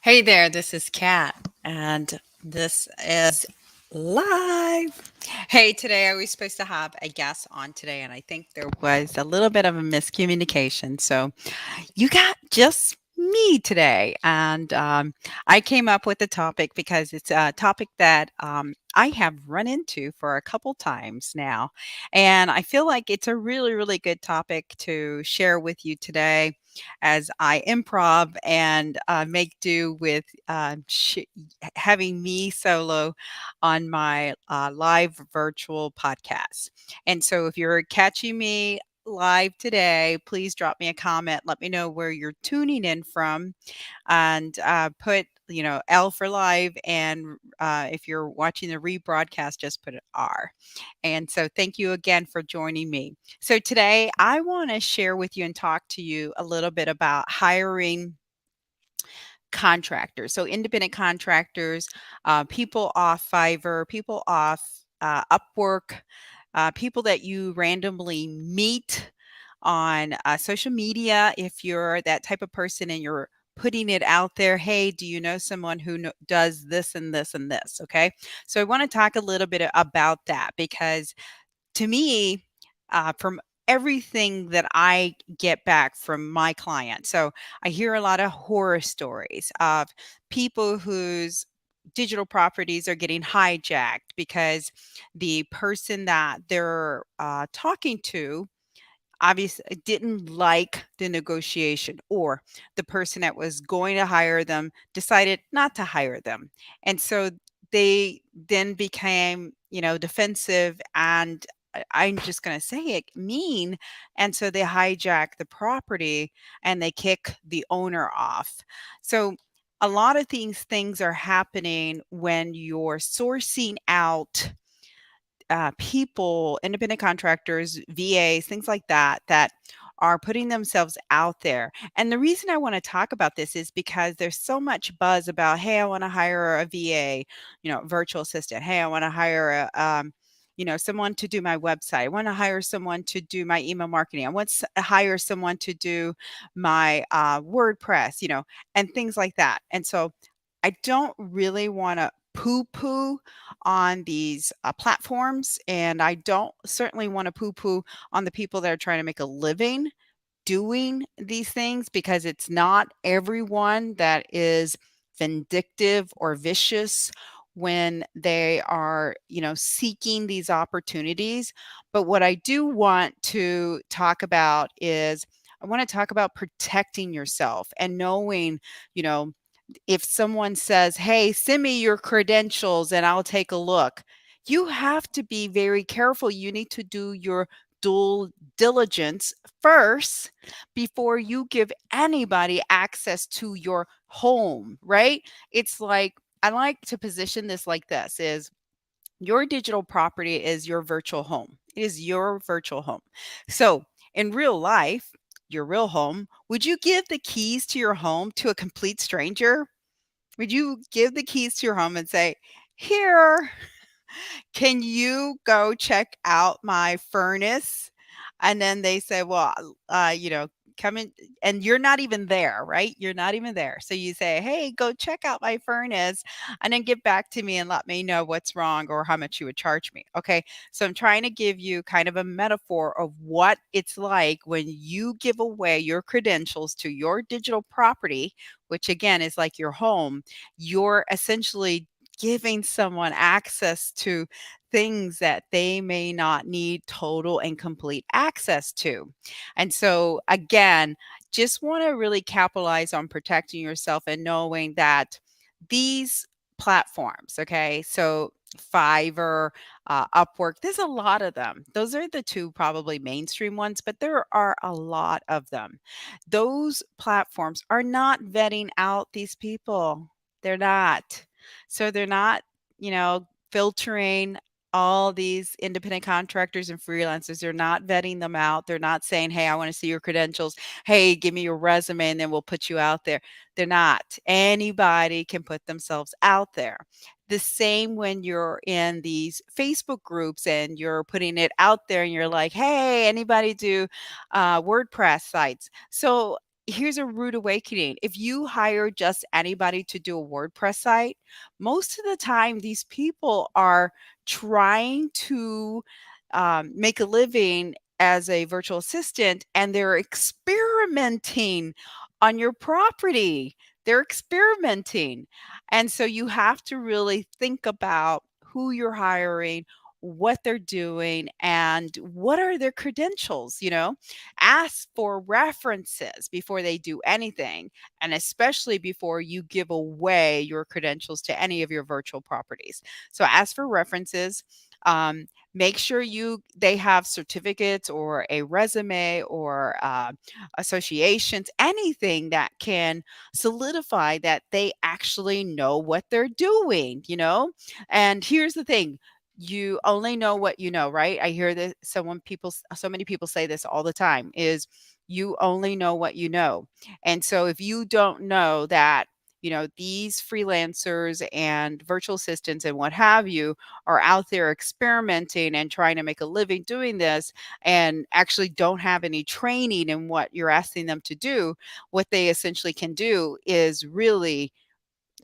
Hey there, this is Kat, and this is live. Hey, today I was supposed to have a guest on today, and I think there was a little bit of a miscommunication. So you got just me today. And I came up with the topic because it's a topic that I have run into for a couple times now. And I feel like it's a really, really good topic to share with you today as I improv and make do with having me solo on my live virtual podcast. And so if you're catching me live today, please drop me a comment. Let me know where you're tuning in from, and put L for live. And if you're watching the rebroadcast, just put an R. And so thank you again for joining me. So today I want to share with you and talk to you a little bit about hiring contractors. So independent contractors, people off Fiverr, people off Upwork, people that you randomly meet on social media. If you're that type of person and you're putting it out there, hey, do you know someone who does this and this and this? Okay. So I want to talk a little bit about that because to me, from everything that I get back from my clients, so I hear a lot of horror stories of people whose digital properties are getting hijacked because the person that they're talking to obviously didn't like the negotiation, or the person that was going to hire them decided not to hire them. And so they then became, defensive and I'm just going to say it, mean. And so they hijack the property and they kick the owner off. So a lot of these things are happening when you're sourcing out people, independent contractors, VAs, things like that, that are putting themselves out there. And the reason I want to talk about this is because there's so much buzz about, hey, I want to hire a VA, virtual assistant. Hey, I want to hire someone to do my website. I want to hire someone to do my email marketing. I want to hire someone to do my WordPress, and things like that. And so I don't really want to poo poo on these platforms. And I don't certainly want to poo poo on the people that are trying to make a living doing these things, because it's not everyone that is vindictive or vicious when they are, seeking these opportunities. But what I do want to talk about is I want to talk about protecting yourself and knowing, you know, if someone says, "Hey, send me your credentials and I'll take a look," you have to be very careful. You need to do your due diligence first before you give anybody access to your home, right? It's like, I like to position this like this: is your digital property is your virtual home. It is your virtual home. So, in real life, your real home, would you give the keys to your home to a complete stranger? Would you give the keys to your home and say, "Here, can you go check out my furnace?" And then they say, "Well, come in," and you're not even there, right? You're not even there. So you say, "Hey, go check out my furnace and then get back to me and let me know what's wrong or how much you would charge me." Okay. So I'm trying to give you kind of a metaphor of what it's like when you give away your credentials to your digital property, which again is like your home. You're essentially giving someone access to things that they may not need total and complete access to. And so, again, just want to really capitalize on protecting yourself and knowing that these platforms, okay, so Fiverr, Upwork, there's a lot of them. Those are the two probably mainstream ones, but there are a lot of them. Those platforms are not vetting out these people. They're not. So they're not, filtering all these independent contractors and freelancers. They're not vetting them out. They're not saying, "Hey, I want to see your credentials. Hey, give me your resume and then we'll put you out there." They're not. Anybody can put themselves out there. The same when you're in these Facebook groups and you're putting it out there and you're like, "Hey, anybody do WordPress sites?" So here's a rude awakening. If you hire just anybody to do a WordPress site, most of the time these people are trying to make a living as a virtual assistant, and they're experimenting on your property. They're experimenting. And so you have to really think about who you're hiring, what they're doing, and what are their credentials, ask for references before they do anything, and especially before you give away your credentials to any of your virtual properties. So ask for references. Make sure they have certificates or a resume or associations, anything that can solidify that they actually know what they're doing. And here's the thing, you only know what you know, right? I hear this, so many people say this all the time, is you only know what you know. And so if you don't know that, these freelancers and virtual assistants and what have you are out there experimenting and trying to make a living doing this, and actually don't have any training in what you're asking them to do, what they essentially can do is really,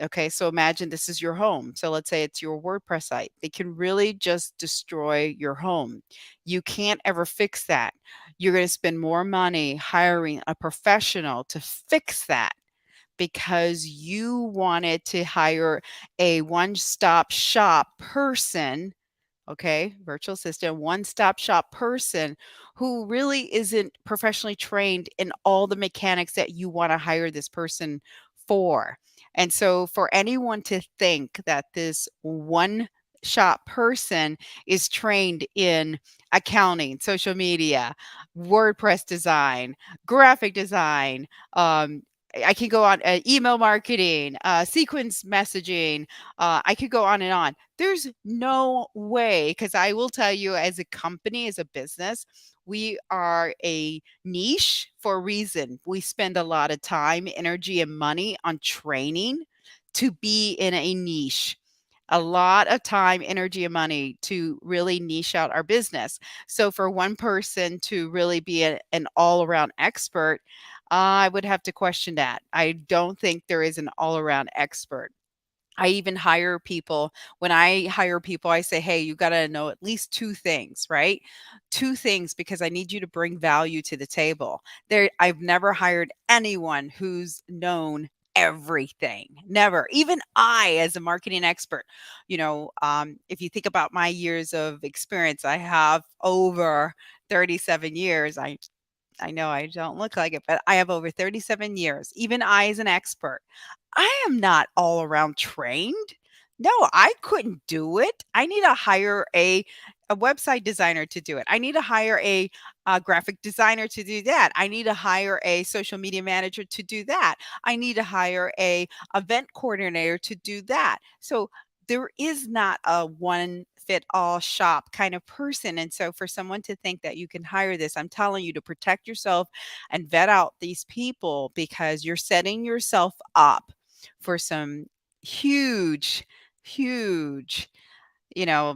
okay, so imagine this is your home. So let's say it's your WordPress site. They can really just destroy your home. You can't ever fix that. You're going to spend more money hiring a professional to fix that because you wanted to hire a one-stop shop person, okay, virtual assistant, one-stop shop person who really isn't professionally trained in all the mechanics that you want to hire this person for. And so for anyone to think that this one shop person is trained in accounting, social media, WordPress design, graphic design, I can go on email marketing, sequence messaging. I could go on and on. There's no way, because I will tell you, as a company, as a business, we are a niche for a reason. We spend a lot of time, energy, and money on training to be in a niche. A lot of time, energy, and money to really niche out our business. So for one person to really be an all-around expert, I would have to question that. I don't think there is an all-around expert. I even hire people. When I hire people, I say, hey, you got to know at least two things, right? Two things, because I need you to bring value to the table. I've never hired anyone who's known everything. Never. Even I, as a marketing expert, if you think about my years of experience, I have over 37 years. I know I don't look like it, but I have over 37 years. Even I, as an expert, I am not all around trained. No, I couldn't do it. I need to hire a website designer to do it. I need to hire a graphic designer to do that. I need to hire a social media manager to do that. I need to hire a event coordinator to do that. So there is not a one fit all shop kind of person. And so for someone to think that you can hire this, I'm telling you to protect yourself and vet out these people, because you're setting yourself up for some huge, huge,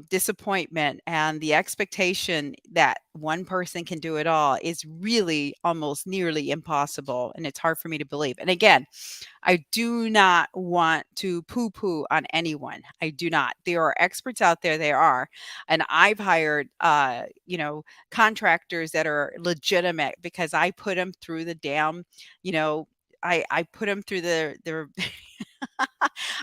disappointment. And the expectation that one person can do it all is really almost nearly impossible. And it's hard for me to believe. And again, I do not want to poo poo on anyone. I do not. There are experts out there. There are. And I've hired, contractors that are legitimate, because I put them through the damn, you know, I put them through the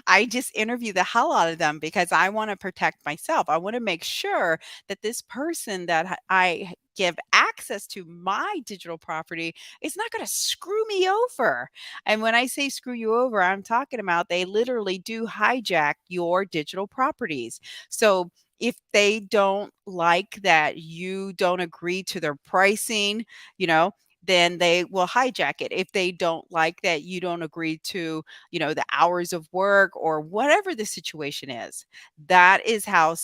I just interview the hell out of them, because I want to protect myself. I want to make sure that this person that I give access to my digital property is not going to screw me over. And when I say screw you over, I'm talking about they literally do hijack your digital properties. So if they don't like that you don't agree to their pricing, you know, then they will hijack it. If they don't like that you don't agree to, the hours of work or whatever the situation is. That is how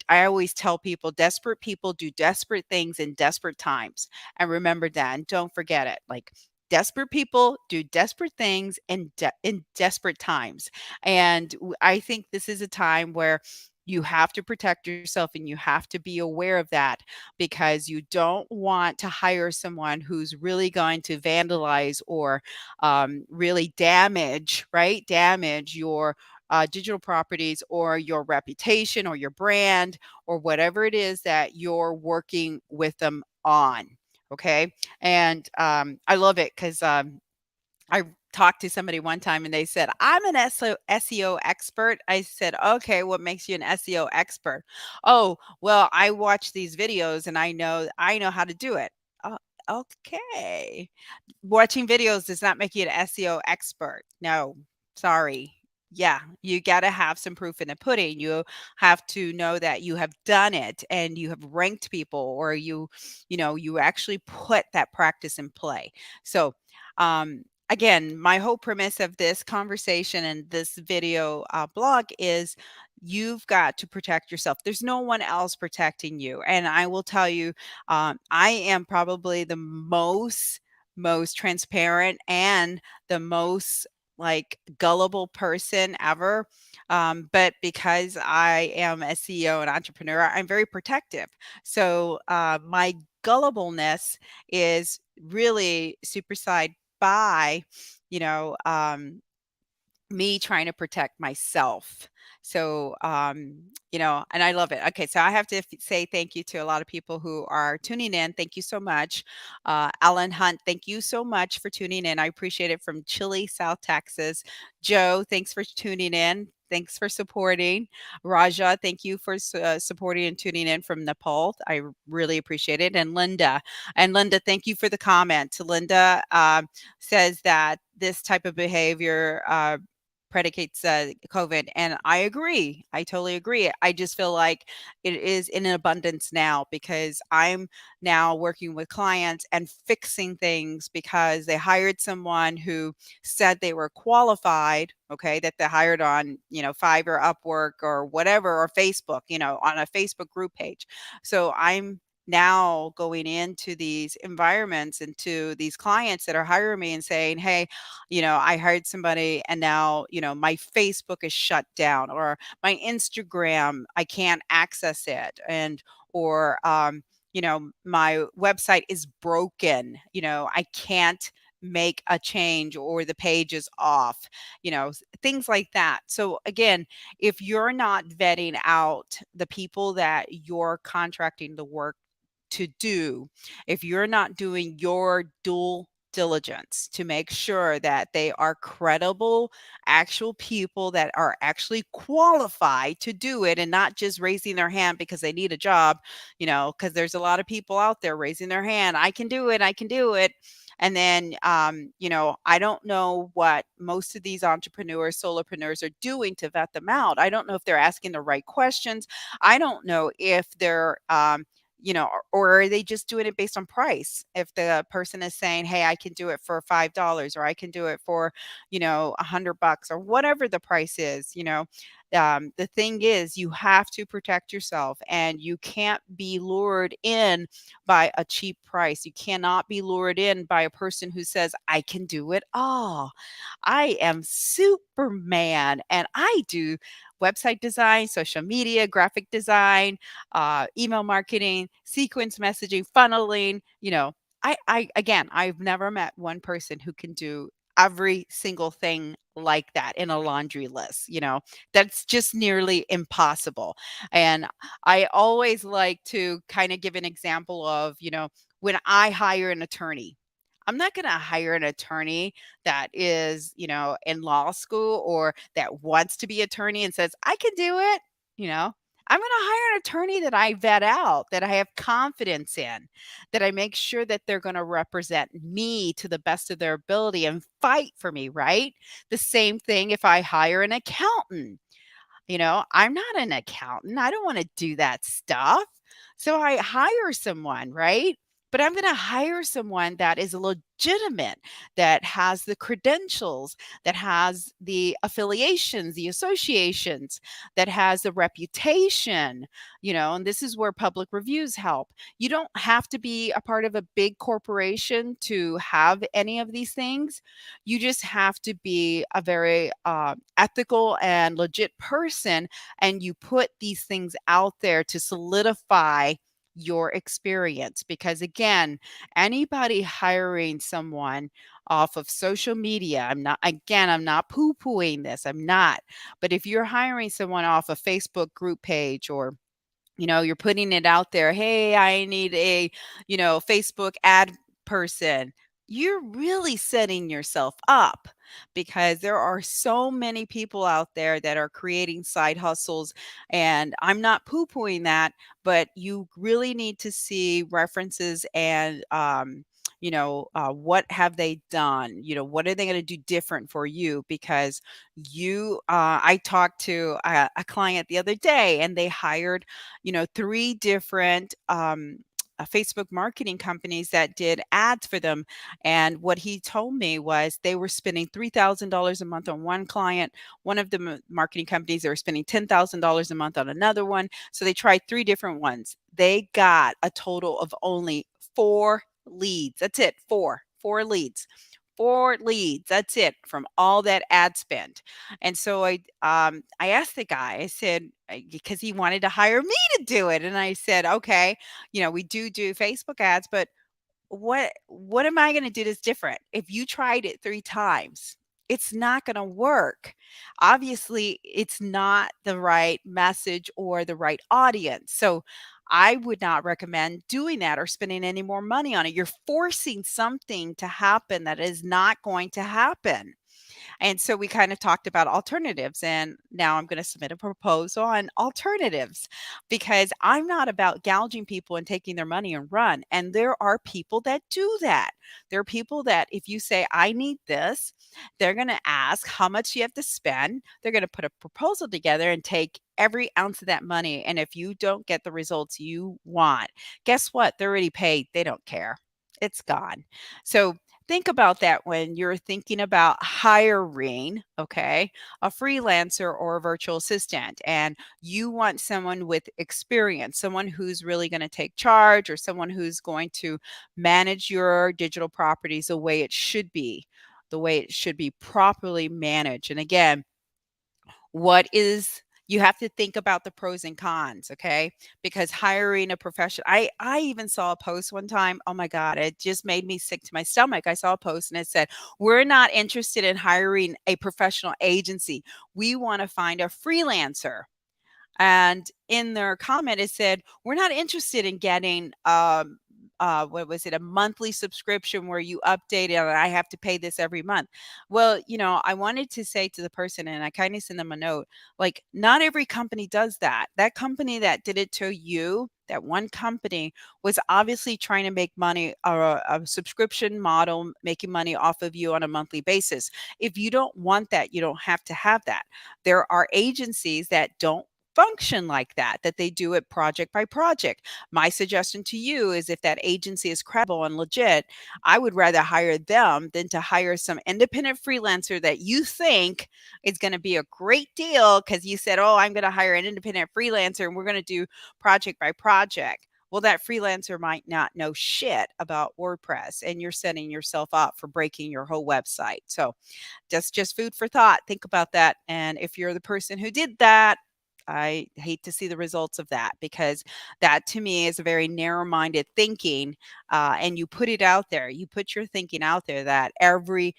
I always tell people, desperate people do desperate things in desperate times. And remember that, and don't forget it. Like, desperate people do desperate things in desperate times. And I think this is a time where You have to protect yourself and you have to be aware of that because you don't want to hire someone who's really going to vandalize or really damage, right? Damage your digital properties or your reputation or your brand or whatever it is that you're working with them on. Okay. And I love it because I talked to somebody one time and they said, I'm an SEO expert. I said, okay, what makes you an SEO expert? Oh, well, I watch these videos and I know how to do it. Oh, okay. Watching videos does not make you an SEO expert. No, sorry. Yeah, you got to have some proof in the pudding. You have to know that you have done it and you have ranked people or you actually put that practice in play. So, again, my whole premise of this conversation and this video blog is you've got to protect yourself. There's no one else protecting you. And I will tell you, I am probably the most transparent and the most like gullible person ever. But because I am a CEO and entrepreneur, I'm very protective. So my gullibleness is really superside by, you know, me trying to protect myself. So, and I love it. Okay, so I have to say thank you to a lot of people who are tuning in. Thank you so much. Alan Hunt, thank you so much for tuning in. I appreciate it from Chile, South Texas. Joe, thanks for tuning in. Thanks for supporting. Raja, thank you for supporting and tuning in from Nepal. I really appreciate it. And Linda, thank you for the comment. Linda says that this type of behavior predicates COVID. And I agree. I totally agree. I just feel like it is in abundance now because I'm now working with clients and fixing things because they hired someone who said they were qualified, okay, that they hired on, Fiverr, Upwork, or whatever, or Facebook, on a Facebook group page. So I'm now going into these environments, into these clients that are hiring me and saying, hey, I hired somebody and now, my Facebook is shut down or my Instagram, I can't access it. Or my website is broken. I can't make a change or the page is off, things like that. So again, if you're not vetting out the people that you're contracting the work to do, if you're not doing your dual diligence to make sure that they are credible, actual people that are actually qualified to do it and not just raising their hand because they need a job, because there's a lot of people out there raising their hand. I can do it. I can do it. And then, I don't know what most of these entrepreneurs, solopreneurs are doing to vet them out. I don't know if they're asking the right questions. I don't know if they're, or are they just doing it based on price? If the person is saying, hey, I can do it for $5 or I can do it for, $100 or whatever the price is, the thing is you have to protect yourself and you can't be lured in by a cheap price. You cannot be lured in by a person who says, I can do it all. I am Superman and I do website design, social media, graphic design, email marketing, sequence messaging, funneling. Again, I've never met one person who can do every single thing like that in a laundry list. That's just nearly impossible. And I always like to kind of give an example of, when I hire an attorney, I'm not going to hire an attorney that is, in law school or that wants to be attorney and says, I can do it. You know, I'm going to hire an attorney that I vet out, that I have confidence in, that I make sure that they're going to represent me to the best of their ability and fight for me, right? The same thing if I hire an accountant. I'm not an accountant. I don't want to do that stuff. So I hire someone, right? but I'm going to hire someone that is legitimate, that has the credentials, that has the affiliations, the associations, that has the reputation, and this is where public reviews help. You don't have to be a part of a big corporation to have any of these things. You just have to be a very ethical and legit person, and you put these things out there to solidify your experience. Because again, anybody hiring someone off of social media, I'm not poo-pooing this, I'm not. But if you're hiring someone off a Facebook group page, or you're putting it out there, hey, I need a, Facebook ad person, you're really setting yourself up, because there are so many people out there that are creating side hustles. And I'm not poo pooing that, but you really need to see references and, what have they done? What are they going to do different for you? Because I talked to a client the other day, and they hired three different Facebook marketing companies that did ads for them. And what he told me was they were spending $3,000 a month on one client. One of the marketing companies, they were spending $10,000 a month on another one. So they tried three different ones. They got a total of only 4 leads. That's it. Four leads. 4 leads. That's it from all that ad spend. And so I asked the guy, I said, because he wanted to hire me to do it. And I said, okay, we do Facebook ads, but what am I going to do that's different? If you tried it 3 times, it's not going to work. Obviously, it's not the right message or the right audience. So I would not recommend doing that or spending any more money on it. You're forcing something to happen that is not going to happen. And so we kind of talked about alternatives, and now I'm going to submit a proposal on alternatives, because I'm not about gouging people and taking their money and run. And there are people that do that. There are people that if you say, I need this, they're going to ask how much you have to spend. They're going to put a proposal together and take every ounce of that money. And if you don't get the results you want, guess what? They're already paid. They don't care. It's gone. So think about that when you're thinking about hiring, okay, a freelancer or a virtual assistant, and you want someone with experience, someone who's really going to take charge, or someone who's going to manage your digital properties the way it should be properly managed. And again, what is you have to think about the pros and cons, okay? Because hiring a professional, I even saw a post one time, oh my god, it just made me sick to my stomach. I saw a post and it said, we're not interested in hiring a professional agency, we want to find a freelancer. And in their comment, it said, we're not interested in getting what was it, a monthly subscription where you update it and I have to pay this every month. Well, I wanted to say to the person, and I kind of sent them a note, like, not every company does that. That company that did it to you, that one company, was obviously trying to make money, a subscription model, making money off of you on a monthly basis. If you don't want that, you don't have to have that. There are agencies that don't function like that, that they do it project by project. My suggestion to you is, if that agency is credible and legit, I would rather hire them than to hire some independent freelancer that you think is going to be a great deal because you said, oh, I'm going to hire an independent freelancer and we're going to do project by project. Well, that freelancer might not know shit about WordPress, and you're setting yourself up for breaking your whole website. So that's just food for thought. Think about that. And if you're the person who did that, I hate to see the results of that, because that to me is a very narrow minded thinking. And you put it out there, you put your thinking out there that every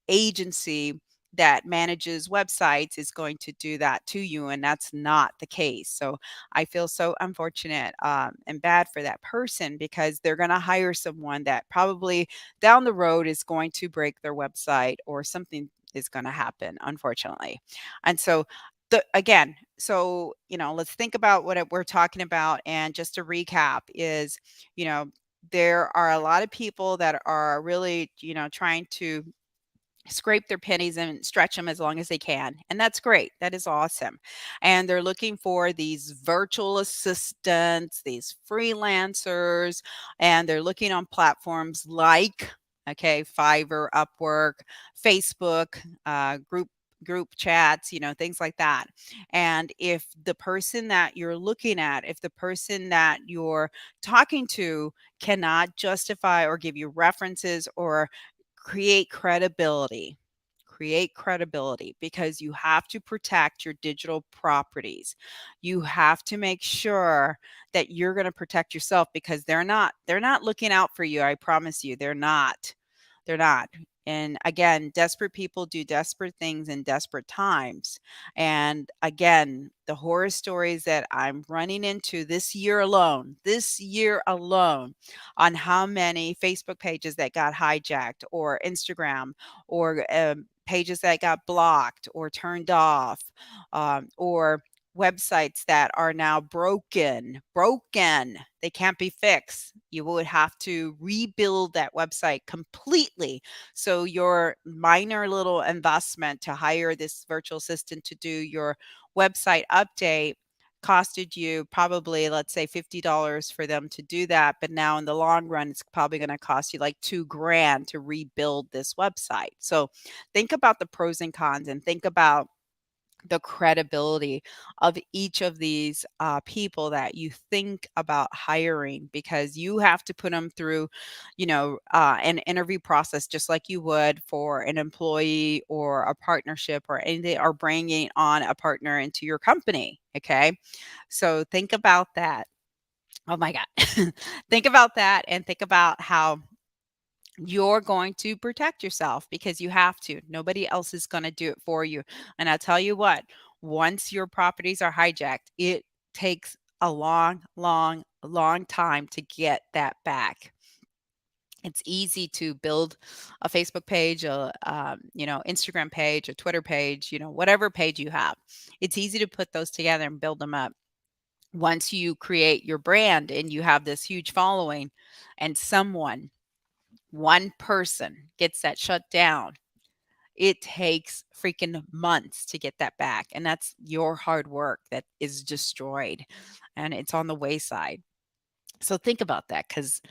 agency that manages websites is going to do that to you. And that's not the case. So I feel so unfortunate and bad for that person, because they're going to hire someone that probably down the road is going to break their website, or something is going to happen, unfortunately. And so again, so let's think about what we're talking about. And just to recap is, you know there are a lot of people that are really trying to scrape their pennies and stretch them as long as they can. And that's great. That is awesome. And they're looking for these virtual assistants, these freelancers, and they're looking on platforms like, okay, Fiverr, Upwork, Facebook, group chats, things like that. And if the person that you're looking at, if the person that you're talking to cannot justify or give you references or create credibility. Create credibility because you have to protect your digital properties. You have to make sure that you're going to protect yourself because they're not looking out for you. I promise you, they're not. They're not. And again, desperate people do desperate things in desperate times. And again, the horror stories that I'm running into this year alone, on how many Facebook pages that got hijacked, or Instagram, or pages that got blocked or turned off, or websites that are now broken. They can't be fixed. You would have to rebuild that website completely. So your minor little investment to hire this virtual assistant to do your website update costed you probably, let's say, $50 for them to do that. But now in the long run, it's probably going to cost you like $2,000 to rebuild this website. So think about the pros and cons, and think about the credibility of each of these people that you think about hiring, because you have to put them through, an interview process just like you would for an employee or a partnership or anything, or bringing on a partner into your company. Okay. So think about that. Oh my God. Think about that, and think about how you're going to protect yourself, because you have to. Nobody else is going to do it for you. And I'll tell you what, once your properties are hijacked, it takes a long, long, long time to get that back. It's easy to build a Facebook page, Instagram page, a Twitter page, whatever page you have. It's easy to put those together and build them up. Once you create your brand and you have this huge following, and one person gets that shut down, it takes freaking months to get that back. And that's your hard work that is destroyed, and it's on the wayside. So think about that, because,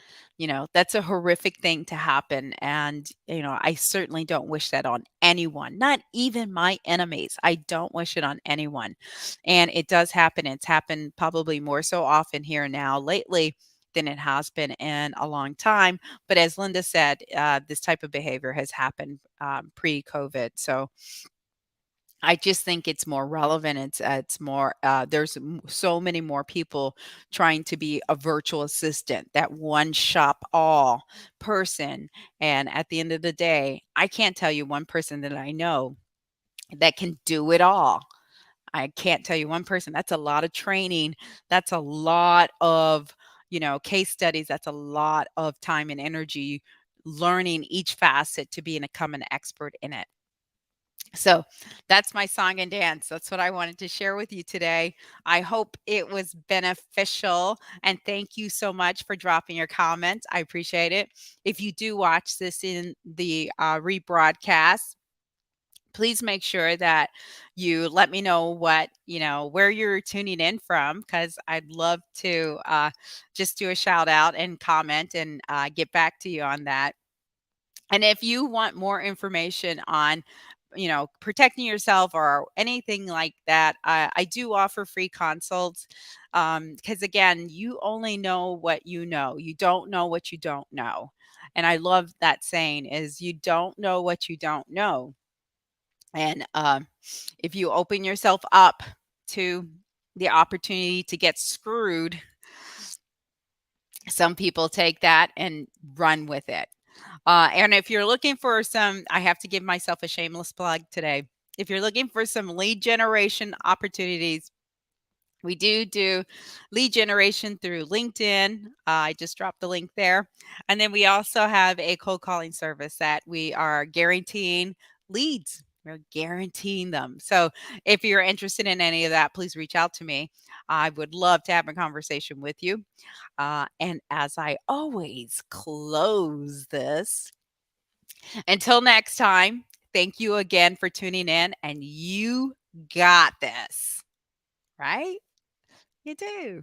that's a horrific thing to happen. And, I certainly don't wish that on anyone, not even my enemies. I don't wish it on anyone. And it does happen. It's happened probably more so often here now lately than it has been in a long time. But as Linda said, this type of behavior has happened pre-COVID. So I just think it's more relevant. It's more. There's so many more people trying to be a virtual assistant, that one shop all person. And at the end of the day, I can't tell you one person that I know that can do it all. I can't tell you one person. That's a lot of training. That's a lot of, case studies. That's a lot of time and energy learning each facet to become an expert in it. So that's my song and dance. That's what I wanted to share with you today. I hope it was beneficial. And thank you so much for dropping your comments. I appreciate it. If you do watch this in the rebroadcast, please make sure that you let me know where you're tuning in from, because I'd love to just do a shout out and comment and get back to you on that. And if you want more information on, protecting yourself or anything like that, I do offer free consults, because again, you only know what you know. You don't know what you don't know. And I love that saying, is you don't know what you don't know. And if you open yourself up to the opportunity to get screwed, some people take that and run with it. And if you're looking for I have to give myself a shameless plug today. If you're looking for some lead generation opportunities, we do lead generation through LinkedIn. I just dropped the link there. And then we also have a cold calling service that we are guaranteeing leads. We're guaranteeing them. So if you're interested in any of that, please reach out to me. I would love to have a conversation with you. And as I always close this, until next time, thank you again for tuning in, and you got this, right? You do.